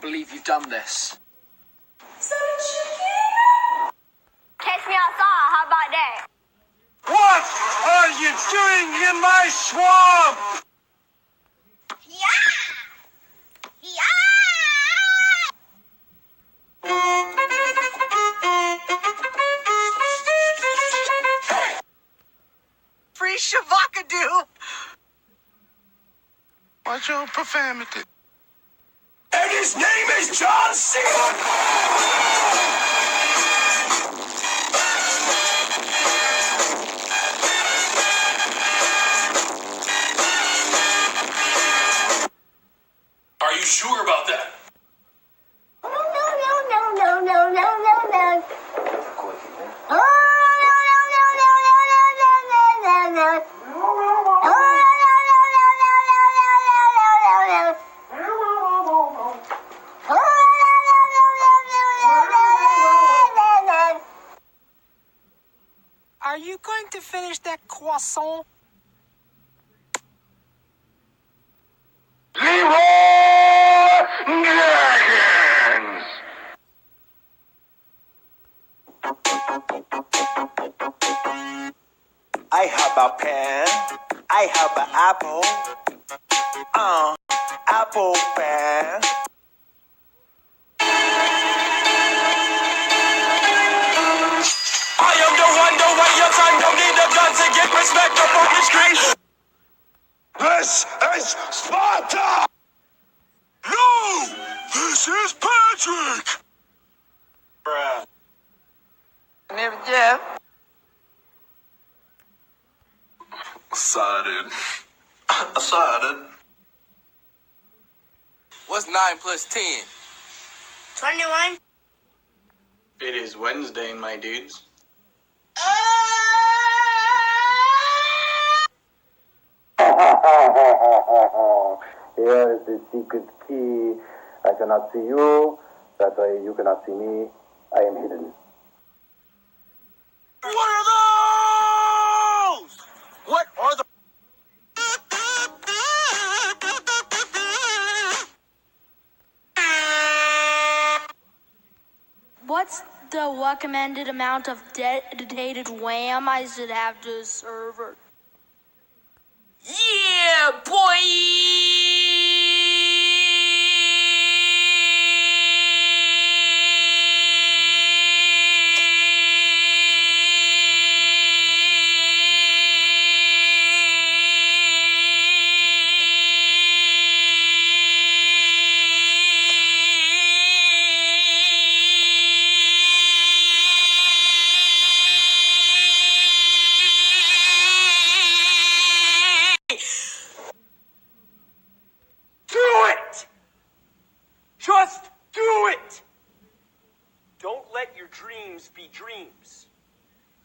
believe you've done this. So chicken. Catch me outside, how about that? What are you doing in my swamp? Free Shavakadu! What's your profanity? And his name is John Cena! Are you sure about that? Are you going to finish that croissant? Leroy Dragons! I have a pen. I have an apple. Apple pen. I am the one, the way your son don't need a gun to get respect up on the street. This is Sparta! No! This is Patrick! Bruh. Never Jeff. Excited. Excited. What's 9 plus 10? 21. It is Wednesday, my dudes. Here is the secret key. I cannot see you. That way you cannot see me. I am hidden. What are those? What are the... What's the recommended amount of dedicated RAM I should have to a server? Yeah, boy! Do it! Just do it! Don't let your dreams be dreams.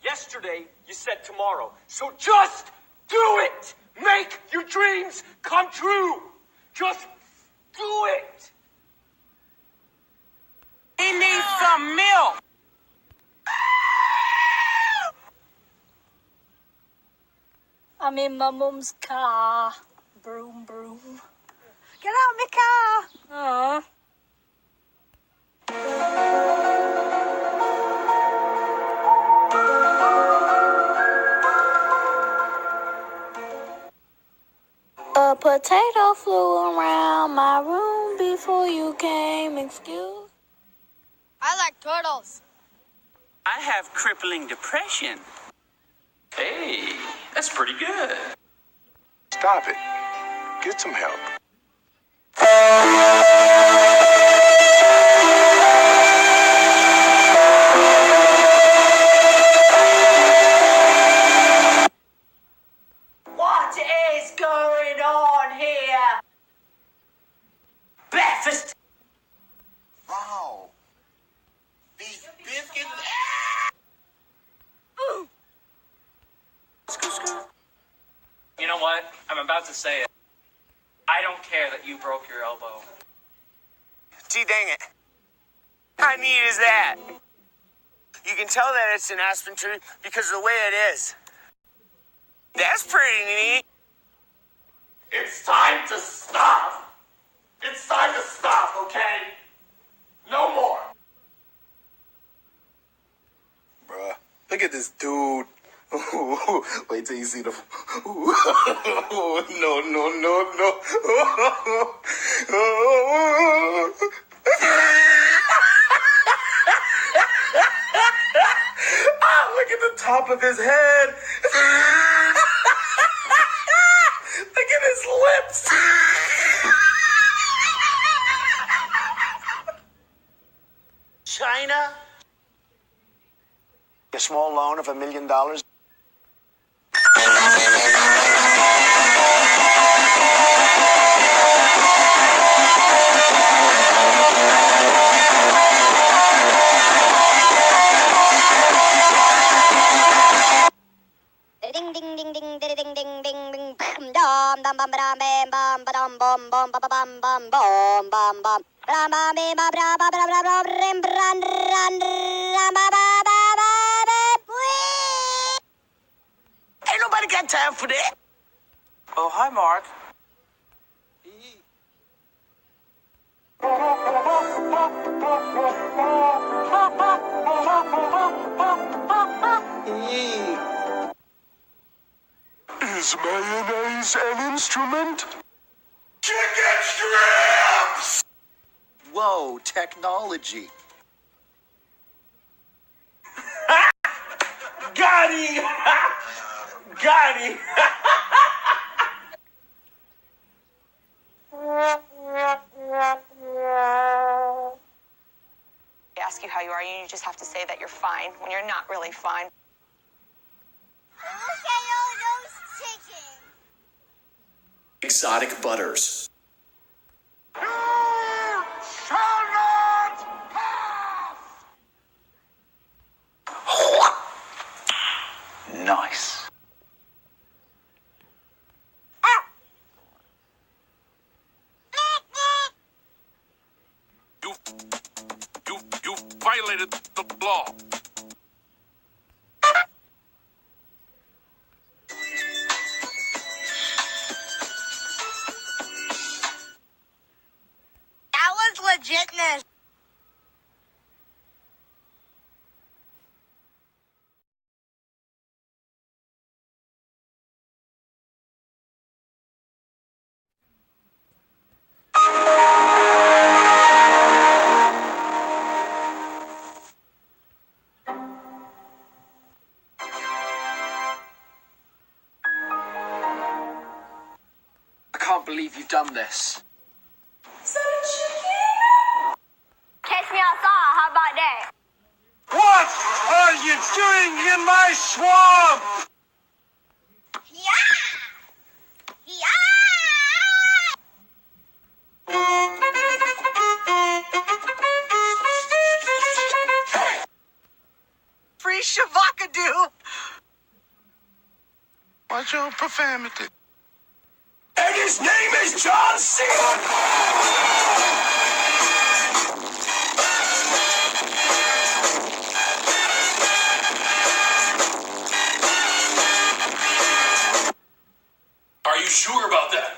Yesterday, you said tomorrow. So just do it! Make your dreams come true! Just do it! He needs some milk. I'm in my mom's car. Broom, broom. Get out my car. Aw. A potato flew around my room before you came. Excuse? I like turtles. I have crippling depression. Hey, that's pretty good. Stop it. Get some help. What is going on here? Breakfast. Wow. These biscuits... You know what? I'm about to say it. I don't care that you broke your elbow. Gee, dang it. How neat is that? You can tell that it's an aspen tree because of the way it is. That's pretty neat. It's time to stop. It's time to stop, okay? this dude. Wait till you see the. No, no, no, no. Look at the top of his head. Look at his lips. China? A small loan of $1 million. Ding ding ding ding ding ding ding ding ding bam dam dam bam bam bam bam bam bam bam bam bam bam bam bam bam bam bam bam bam bam bam rim ran ran ram ba ba ba ba ba wee. Ain't nobody got time for that. Oh, hi, Mark. Is mayonnaise an instrument? Chicken strips! Whoa, technology. Got him! Got him! They ask you how you are, you just have to say that you're fine when you're not really fine. Look at all those chickens. Exotic butters. Nice. You violated the law. That was legitness. I can't believe you've done this. Is that a chicken? Catch me outside. How about that? What are you doing in my swamp? Yeah. Yeah. Free Shavakadu. Watch your profanity. And his name is John Cena. Are you sure about that?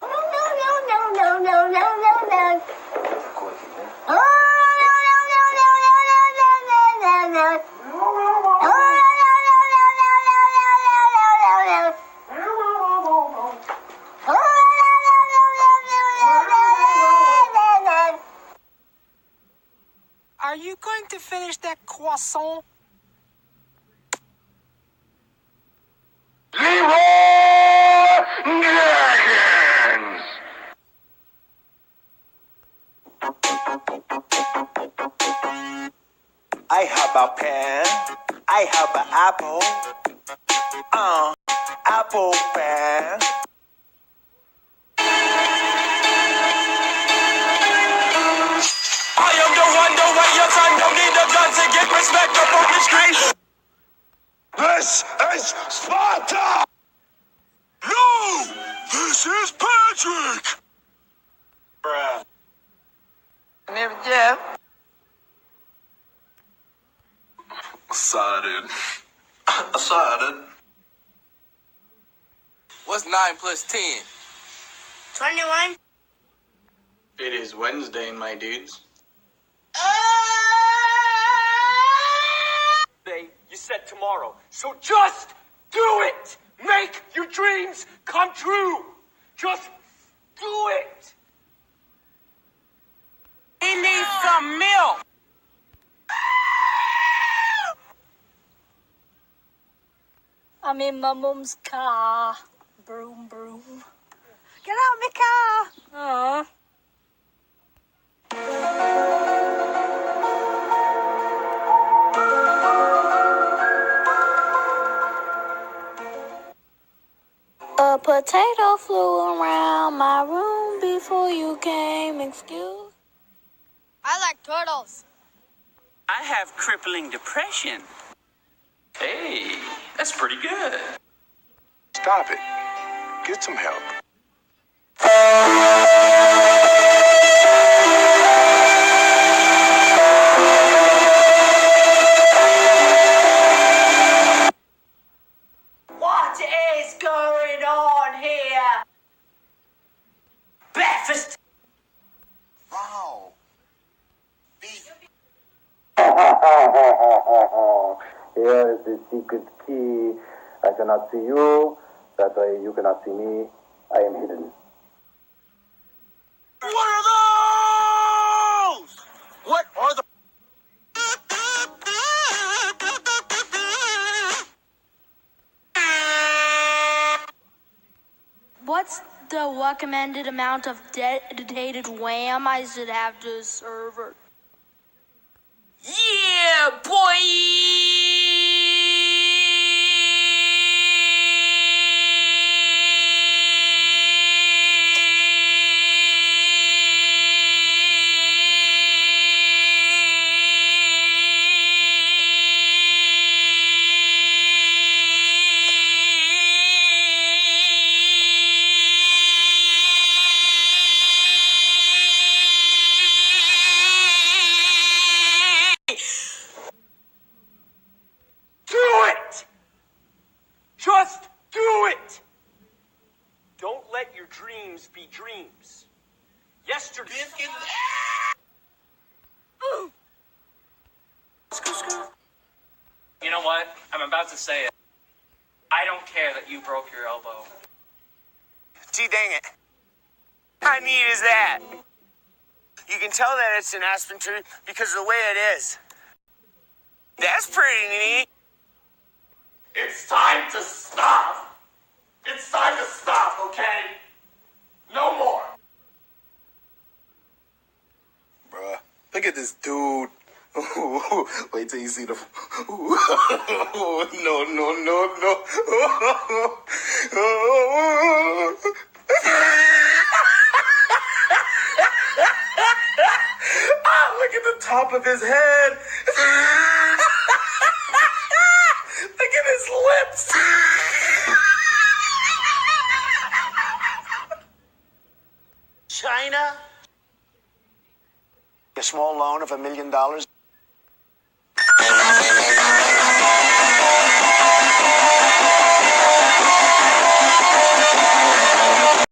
No, no, no, no, no, no, no, no. Oh, no, no, no, no, no, no, no, no, no. Oh, no, no, no, no, no, no, no, no, no. Oh, no, no, no, no, no, no, no. Are you going to finish that croissant? Leroy Dragons. I have a pen. I have an apple. Apple pen. I am the one, the way your son don't need a gun to get respect up on the street. This is Sparta! No! This is Patrick! Bruh. Never did. Excited. Excited. What's 9 plus 10? 21. It is Wednesday, my dudes. Today, tomorrow. So just do it! Make your dreams come true! Just do it! He needs some milk. I'm in my mum's car. Broom, broom. Get out of my car. A potato flew around my room before you came. Excuse? I like turtles. I have crippling depression. Hey, that's pretty good. Stop it. Get some help. What is going on here? Breakfast. Wow. Here is the secret key. I cannot see you. That way you cannot see me. I am hidden. What are those? What are the... What's the recommended amount of dedicated RAM I should have to a server? Yeah, boy. Do it! Just do it! Don't let your dreams be dreams. Yesterday... You know what? I'm about to say it. I don't care that you broke your elbow. Gee, dang it. How neat is that? You can tell that it's an aspen tree because of the way it is. That's pretty neat. It's time to stop. It's time to stop, okay? No more. Bruh, look at this dude. Wait till you see the... no. Look at the top of his head. Look at his lips. China? A small loan of $1 million.